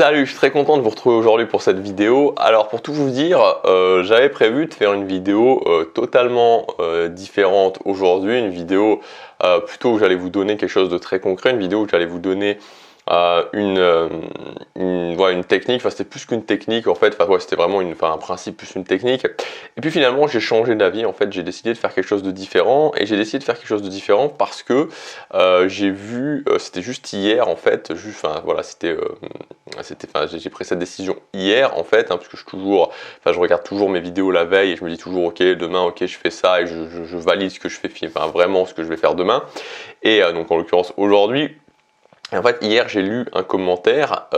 Salut, je suis très content de vous retrouver aujourd'hui pour cette vidéo. Alors pour tout vous dire, j'avais prévu de faire une vidéo totalement différente aujourd'hui, une vidéo plutôt où j'allais vous donner quelque chose de très concret, une vidéo où j'allais vous donner une technique, enfin c'était plus qu'une technique en fait, c'était vraiment un principe plus une technique. Et puis finalement j'ai changé d'avis, en fait j'ai décidé de faire quelque chose de différent, et j'ai décidé de faire quelque chose de différent parce que j'ai vu, c'était juste hier en fait, j'ai pris cette décision hier en fait, parce que je regarde toujours mes vidéos la veille et je me dis toujours ok demain ok je fais ça et je valide ce que je fais, vraiment ce que je vais faire demain. Et donc en l'occurrence aujourd'hui. Et en fait, hier, j'ai lu un commentaire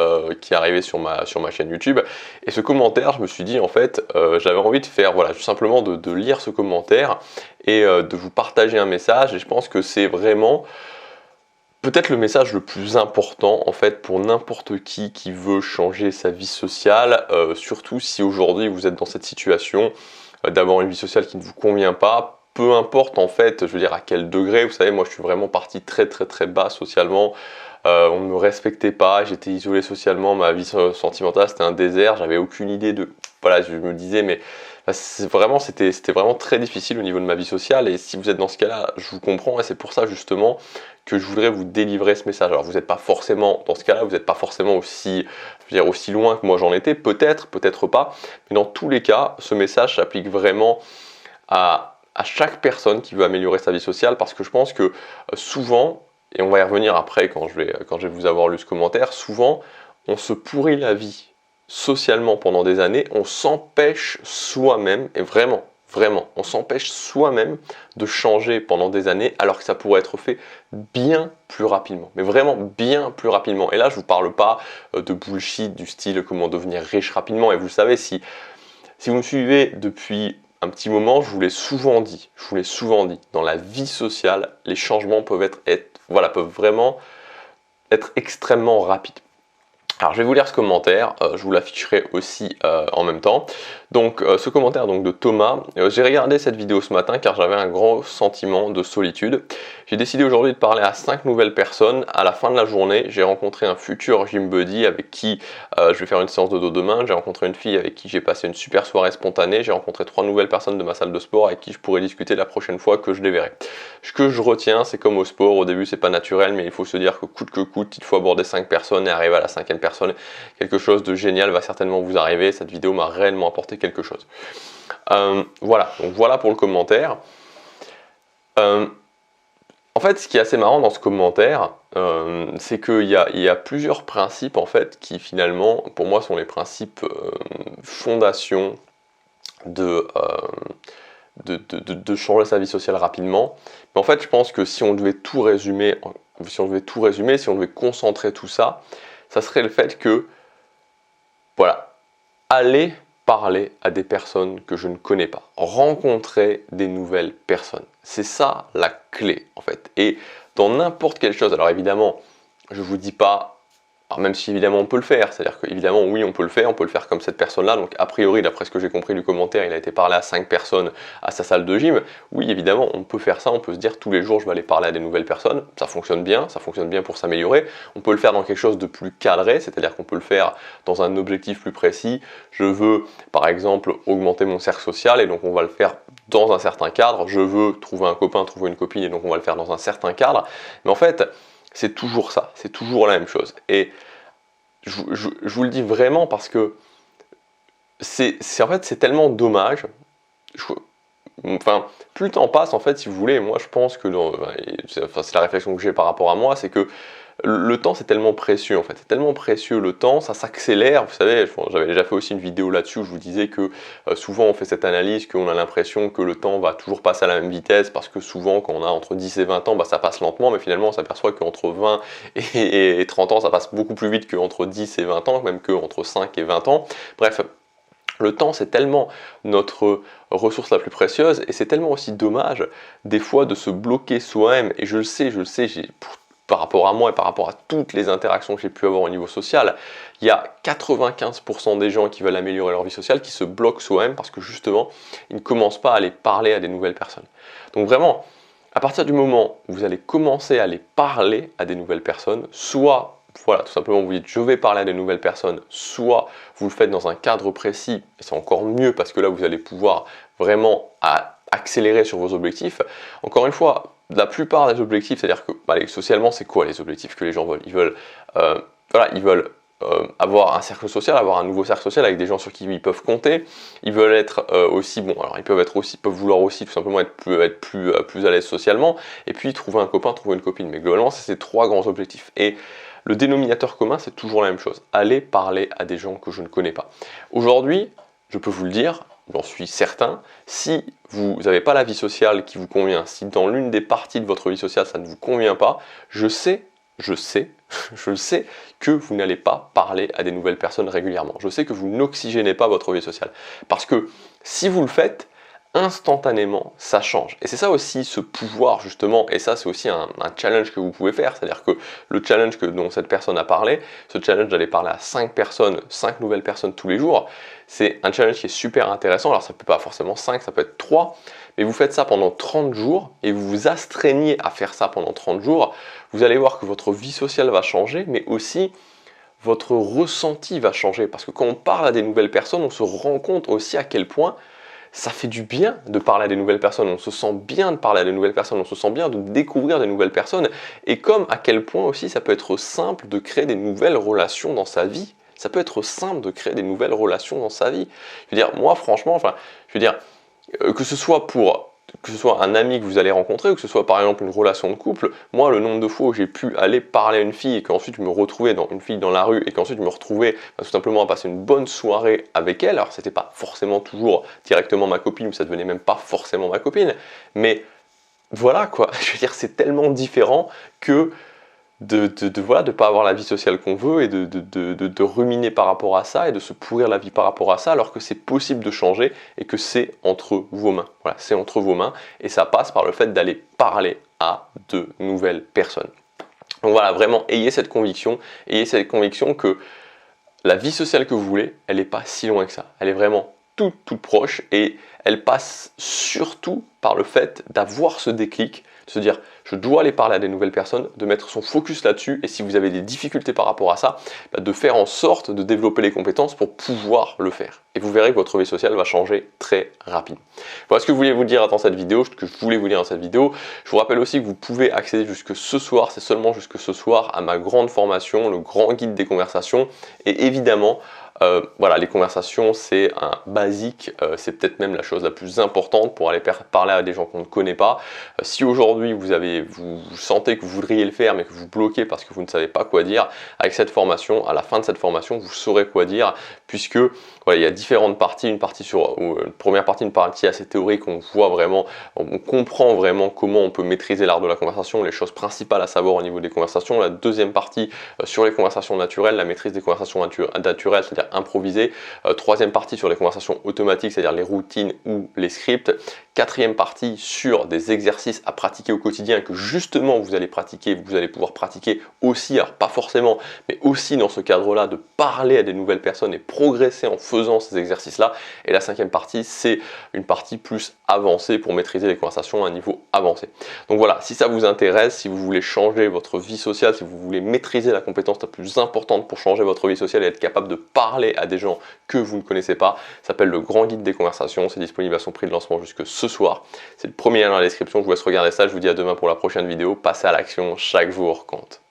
qui est arrivé sur ma chaîne YouTube. Et ce commentaire, je me suis dit, en fait, j'avais envie de faire, voilà, tout simplement de lire ce commentaire et de vous partager un message. Et je pense que c'est vraiment peut-être le message le plus important, en fait, pour n'importe qui veut changer sa vie sociale. Surtout si aujourd'hui, vous êtes dans cette situation d'avoir une vie sociale qui ne vous convient pas. Peu importe, en fait, je veux dire, à quel degré. Vous savez, moi, je suis vraiment parti très bas socialement. On ne me respectait pas, j'étais isolé socialement, ma vie sentimentale c'était un désert, j'avais aucune idée de... Voilà, je me disais, mais c'était vraiment très difficile au niveau de ma vie sociale, et si vous êtes dans ce cas-là, je vous comprends, et c'est pour ça justement que je voudrais vous délivrer ce message. Alors vous n'êtes pas forcément, dans ce cas-là, vous n'êtes pas forcément aussi loin que moi j'en étais, peut-être pas, mais dans tous les cas, ce message s'applique vraiment à chaque personne qui veut améliorer sa vie sociale, parce que je pense que souvent, et on va y revenir après quand je vais vous avoir lu ce commentaire, souvent on se pourrit la vie socialement pendant des années, on s'empêche soi-même, et vraiment, on s'empêche soi-même de changer pendant des années alors que ça pourrait être fait bien plus rapidement, mais vraiment bien plus rapidement. Et là je vous parle pas de bullshit du style comment devenir riche rapidement, et vous le savez, si vous me suivez depuis un petit moment, je vous l'ai souvent dit, dans la vie sociale, les changements peuvent vraiment être extrêmement rapides. Alors je vais vous lire ce commentaire, je vous l'afficherai aussi en même temps. Donc ce commentaire donc, de Thomas, j'ai regardé cette vidéo ce matin car j'avais un grand sentiment de solitude. J'ai décidé aujourd'hui de parler à 5 nouvelles personnes. À la fin de la journée, j'ai rencontré un futur gym buddy avec qui je vais faire une séance de dos demain. J'ai rencontré une fille avec qui j'ai passé une super soirée spontanée. J'ai rencontré 3 nouvelles personnes de ma salle de sport avec qui je pourrai discuter la prochaine fois que je les verrai. Ce que je retiens, c'est comme au sport, au début c'est pas naturel, mais il faut se dire que coûte, il faut aborder 5 personnes et arriver à la 5e personne. Quelque chose de génial va certainement vous arriver. Cette vidéo m'a réellement apporté quelque chose. Voilà, donc voilà pour le commentaire. En fait, ce qui est assez marrant dans ce commentaire, c'est qu'il y a plusieurs principes en fait qui finalement, pour moi, sont les principes fondations de changer sa vie sociale rapidement. Mais en fait, je pense que si on devait tout résumer, si on devait concentrer tout ça, ça serait le fait que, voilà, aller parler à des personnes que je ne connais pas, rencontrer des nouvelles personnes. C'est ça la clé en fait. Et dans n'importe quelle chose, alors évidemment, je vous dis pas, alors même si évidemment on peut le faire, c'est-à-dire qu'évidemment oui on peut le faire comme cette personne-là, donc a priori d'après ce que j'ai compris du commentaire, il a été parlé à 5 personnes à sa salle de gym. Oui évidemment on peut faire ça, on peut se dire tous les jours je vais aller parler à des nouvelles personnes, ça fonctionne bien pour s'améliorer. On peut le faire dans quelque chose de plus cadré, c'est-à-dire qu'on peut le faire dans un objectif plus précis. Je veux par exemple augmenter mon cercle social et donc on va le faire dans un certain cadre. Je veux trouver un copain, trouver une copine et donc on va le faire dans un certain cadre. Mais en fait c'est toujours ça, c'est toujours la même chose. Et je vous le dis vraiment parce que c'est tellement dommage. Plus le temps passe, en fait, si vous voulez, moi je pense que, c'est la réflexion que j'ai par rapport à moi, c'est que le temps c'est tellement précieux en fait, c'est tellement précieux le temps, ça s'accélère, vous savez, j'avais déjà fait aussi une vidéo là-dessus où je vous disais que souvent on fait cette analyse, qu'on a l'impression que le temps va toujours passer à la même vitesse, parce que souvent quand on a entre 10 et 20 ans, ça passe lentement, mais finalement on s'aperçoit qu'entre 20 et 30 ans, ça passe beaucoup plus vite qu'entre 10 et 20 ans, même qu'entre 5 et 20 ans, bref. Le temps, c'est tellement notre ressource la plus précieuse, et c'est tellement aussi dommage des fois de se bloquer soi-même, et je le sais, par rapport à moi et par rapport à toutes les interactions que j'ai pu avoir au niveau social, il y a 95% des gens qui veulent améliorer leur vie sociale qui se bloquent soi-même parce que justement, ils ne commencent pas à aller parler à des nouvelles personnes. Donc vraiment, à partir du moment où vous allez commencer à aller parler à des nouvelles personnes, soit voilà, tout simplement vous dites je vais parler à des nouvelles personnes, soit vous le faites dans un cadre précis, et c'est encore mieux parce que là vous allez pouvoir vraiment accélérer sur vos objectifs. Encore une fois, la plupart des objectifs, c'est-à-dire que socialement, c'est quoi les objectifs que les gens veulent? Ils veulent avoir un cercle social, avoir un nouveau cercle social avec des gens sur qui ils peuvent compter. Ils veulent être aussi, bon, alors ils peuvent vouloir aussi tout simplement être plus à l'aise socialement, et puis trouver un copain, trouver une copine. Mais globalement, c'est ces trois grands objectifs. Et le dénominateur commun, c'est toujours la même chose. Aller parler à des gens que je ne connais pas. Aujourd'hui, je peux vous le dire, j'en suis certain, si vous n'avez pas la vie sociale qui vous convient, si dans l'une des parties de votre vie sociale ça ne vous convient pas, je sais que vous n'allez pas parler à des nouvelles personnes régulièrement. Je sais que vous n'oxygénez pas votre vie sociale. Parce que si vous le faites, instantanément, ça change. Et c'est ça aussi, ce pouvoir justement, et ça c'est aussi un challenge que vous pouvez faire, c'est-à-dire que le challenge dont cette personne a parlé, ce challenge d'aller parler à 5 personnes, 5 nouvelles personnes tous les jours, c'est un challenge qui est super intéressant. Alors ça peut pas forcément 5, ça peut être 3, mais vous faites ça pendant 30 jours et vous vous astreignez à faire ça pendant 30 jours, vous allez voir que votre vie sociale va changer, mais aussi votre ressenti va changer. Parce que quand on parle à des nouvelles personnes, on se rend compte aussi à quel point ça fait du bien de parler à des nouvelles personnes, on se sent bien de parler à des nouvelles personnes, on se sent bien de découvrir des nouvelles personnes, et comme à quel point aussi ça peut être simple de créer des nouvelles relations dans sa vie. Ça peut être simple de créer des nouvelles relations dans sa vie. Je veux dire, moi franchement, que ce soit un ami que vous allez rencontrer ou que ce soit par exemple une relation de couple, moi le nombre de fois où j'ai pu aller parler à une fille et qu'ensuite je me retrouvais une fille dans la rue et qu'ensuite je me retrouvais tout simplement à passer une bonne soirée avec elle, alors c'était pas forcément toujours directement ma copine ou ça devenait même pas forcément ma copine, mais voilà quoi, je veux dire c'est tellement différent que de pas avoir la vie sociale qu'on veut et de ruminer par rapport à ça et de se pourrir la vie par rapport à ça alors que c'est possible de changer et que c'est entre vos mains. Voilà, c'est entre vos mains et ça passe par le fait d'aller parler à de nouvelles personnes. Donc voilà, vraiment, ayez cette conviction que la vie sociale que vous voulez, elle n'est pas si loin que ça. Elle est vraiment toute proche et elle passe surtout par le fait d'avoir ce déclic, de se dire je dois aller parler à des nouvelles personnes, de mettre son focus là-dessus et si vous avez des difficultés par rapport à ça, de faire en sorte de développer les compétences pour pouvoir le faire. Et vous verrez que votre vie sociale va changer très rapidement. Voilà ce que je voulais vous dire dans cette vidéo, Je vous rappelle aussi que vous pouvez accéder jusque ce soir, c'est seulement jusque ce soir, à ma grande formation, le grand guide des conversations. Et évidemment, voilà, les conversations, c'est un basique, c'est peut-être même la chose la plus importante pour aller parler à des gens qu'on ne connaît pas. Si aujourd'hui vous sentez que vous voudriez le faire mais que vous bloquez parce que vous ne savez pas quoi dire, avec cette formation, à la fin de cette formation, vous saurez quoi dire, puisque voilà, il y a différentes parties, une première partie, une partie assez théorique, on comprend vraiment comment on peut maîtriser l'art de la conversation, les choses principales à savoir au niveau des conversations. La deuxième partie sur les conversations naturelles, la maîtrise des conversations naturelles, c'est-à-dire improvisées. Troisième partie sur les conversations automatiques, c'est-à-dire les routines ou les scripts. Quatrième partie sur des exercices à pratiquer au quotidien que justement vous allez pouvoir pratiquer aussi, alors pas forcément, mais aussi dans ce cadre-là de parler à des nouvelles personnes et progresser en faisant ces exercices-là. Et la cinquième partie, c'est une partie plus avancée pour maîtriser les conversations à un niveau avancé. Donc voilà, si ça vous intéresse, si vous voulez changer votre vie sociale, si vous voulez maîtriser la compétence la plus importante pour changer votre vie sociale et être capable de parler à des gens que vous ne connaissez pas, ça s'appelle le grand guide des conversations, c'est disponible à son prix de lancement jusque ce soir. C'est le premier lien dans la description, je vous laisse regarder ça, je vous dis à demain pour la prochaine vidéo, passez à l'action, chaque jour compte.